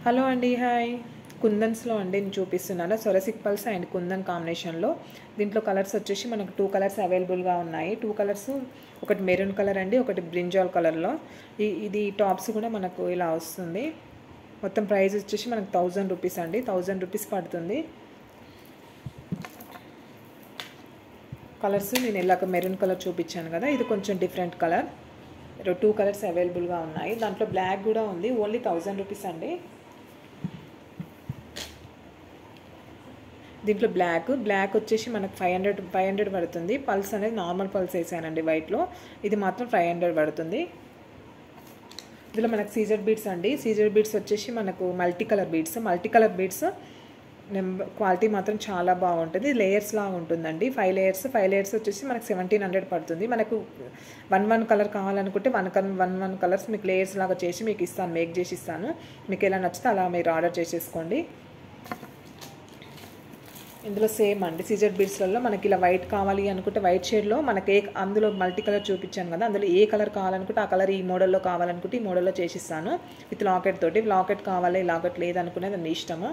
Hello అండి, hi. కుందన్స్లో అండి నేను చూపిస్తున్నాను. సొరసిక్ పల్స్ అండ్ కుందన్ కాంబినేషన్లో. దీంట్లో కలర్స్ వచ్చేసి మనకు 2 కలర్స్ అవైలబుల్గా ఉన్నాయి. 2 కలర్స్, ఒకటి మెరూన్ కలర్ అండి, ఒకటి బ్రింజాల్ కలర్లో. ఇది టాప్స్ కూడా మనకు ఇలా వస్తుంది. మొత్తం ప్రైస్ వచ్చేసి మనకు 1000 రూపీస్ అండి. 1000 రూపీస్ పడుతుంది. కలర్స్ నేను ఇలాగ మెరూన్ కలర్ చూపించాను కదా, ఇది కొంచెం డిఫరెంట్ కలర్. 2 కలర్స్ అవైలబుల్గా ఉన్నాయి. దాంట్లో బ్లాక్ కూడా ఉంది. ఓన్లీ 1000 రూపీస్ అండి. దీంట్లో బ్లాక్ వచ్చేసి మనకు 500 పడుతుంది. పల్స్ అనేది నార్మల్ పల్స్ వేసానండి వైట్లో. ఇది మాత్రం 500 పడుతుంది. ఇందులో మనకు సీజర్ బీడ్స్ అండి. సీజర్ బీడ్స్ వచ్చేసి మనకు మల్టీ కలర్ బీడ్స్ క్వాలిటీ మాత్రం చాలా బాగుంటుంది. లేయర్స్ లాగా ఉంటుందండి. 5 లేయర్స్ వచ్చేసి మనకు 1700 పడుతుంది. మనకు 1 కలర్ కావాలనుకుంటే 1 కలర్స్ మీకు లేయర్స్ లాగా చేసి మీకు ఇస్తాను, మేక్ చేసి ఇస్తాను. మీకు ఎలా నచ్చితే అలా మీరు ఆర్డర్ చేసేసుకోండి. ఇందులో సేమ్ అండి, సీజర్ బీడ్స్లలో మనకి ఇలా వైట్ కావాలి అనుకుంటే వైట్ షేడ్లో మనకి అందులో మల్టీ కలర్ చూపించాను కదా, అందులో ఏ కలర్ కావాలనుకుంటే ఆ కలర్ ఈ మోడల్లో కావాలనుకుంటే ఈ మోడల్లో చేసిస్తాను. విత్ లాకెట్ తోటి. లాకెట్ కావాలి, లాకెట్ లేదనుకునేది మీ ఇష్టము.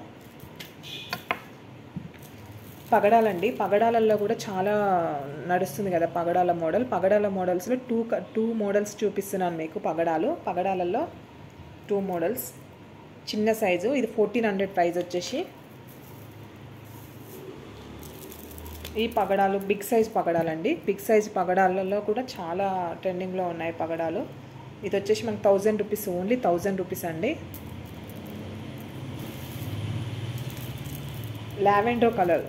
పగడాలండి. పగడాలలో కూడా చాలా నడుస్తుంది కదా పగడాల మోడల్స్లో 2 మోడల్స్ చూపిస్తున్నాను మీకు. పగడాలలో 2 మోడల్స్. చిన్న సైజు, ఇది 1400 ప్రైస్ వచ్చేసి. ఈ పగడాలు బిగ్ సైజ్ పగడాలండి. బిగ్ సైజ్ పగడాలలో కూడా చాలా ట్రెండింగ్లో ఉన్నాయి పగడాలు. ఇది వచ్చేసి మనకు 1000 రూపీస్, ఓన్లీ 1000 రూపీస్ అండి. లావెండర్ కలర్,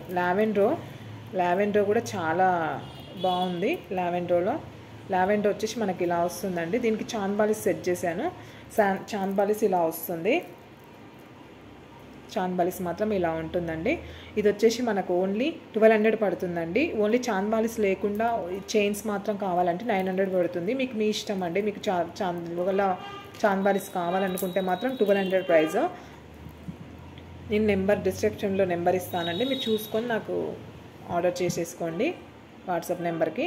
లావెండర్ కూడా చాలా బాగుంది. లావెండర్ వచ్చేసి మనకి ఇలా వస్తుందండి. దీనికి చాంద్ బాలిస్ సెట్ చేశాను. చాంద్ బాలిస్ ఇలా వస్తుంది. చాంద్ బాలిస్ మాత్రం ఇలా ఉంటుందండి. ఇది వచ్చేసి మనకు ఓన్లీ 1200 పడుతుందండి. ఓన్లీ చాంద్ బాలిస్ లేకుండా చైన్స్ మాత్రం కావాలంటే 900 పడుతుంది. మీకు మీ ఇష్టం అండి. మీకు చాంద్ బాలిస్ కావాలనుకుంటే మాత్రం 1200 ప్రైస్. నేను డిస్క్రిప్షన్లో నెంబర్ ఇస్తానండి, మీరు చూసుకొని నాకు ఆర్డర్ చేసేసుకోండి వాట్సాప్ నెంబర్కి.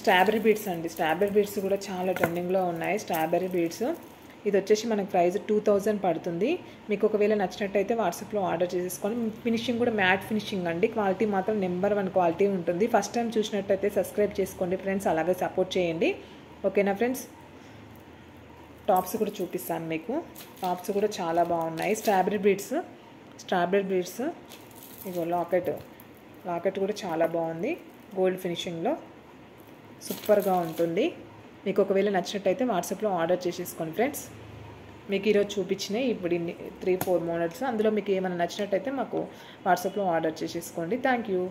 స్ట్రాబెర్రీ బీడ్స్ అండి. స్ట్రాబెర్రీ బీడ్స్ కూడా చాలా ట్రెండింగ్లో ఉన్నాయి. స్ట్రాబెర్రీ బీడ్స్ ఇది వచ్చేసి మనకు ప్రైస్ 2000 పడుతుంది. మీకు ఒకవేళ నచ్చినట్టయితే వాట్సాప్లో ఆర్డర్ చేసేసుకొని. ఫినిషింగ్ కూడా మ్యాట్ ఫినిషింగ్ అండి. క్వాలిటీ మాత్రం నెంబర్ 1 క్వాలిటీ ఉంటుంది. ఫస్ట్ టైం చూసినట్టయితే సబ్స్క్రైబ్ చేసుకోండి ఫ్రెండ్స్, అలాగే సపోర్ట్ చేయండి. ఓకేనా ఫ్రెండ్స్. టాప్స్ కూడా చూపిస్తాను మీకు. టాప్స్ కూడా చాలా బాగున్నాయి. స్ట్రాబెర్రీ బీడ్స్ ఇగో లాకెట్ కూడా చాలా బాగుంది. గోల్డ్ ఫినిషింగ్లో సూపర్గా ఉంటుంది. మీకు ఒకవేళ నచ్చినట్టయితే వాట్సాప్లో ఆర్డర్ చేసేసుకోండి ఫ్రెండ్స్. మీకు ఈరోజు చూపించినాయి ఇప్పుడు 3-4 మోడల్స్. అందులో మీకు ఏమైనా నచ్చినట్టయితే మాకు వాట్సాప్లో ఆర్డర్ చేసేసుకోండి. Thank you.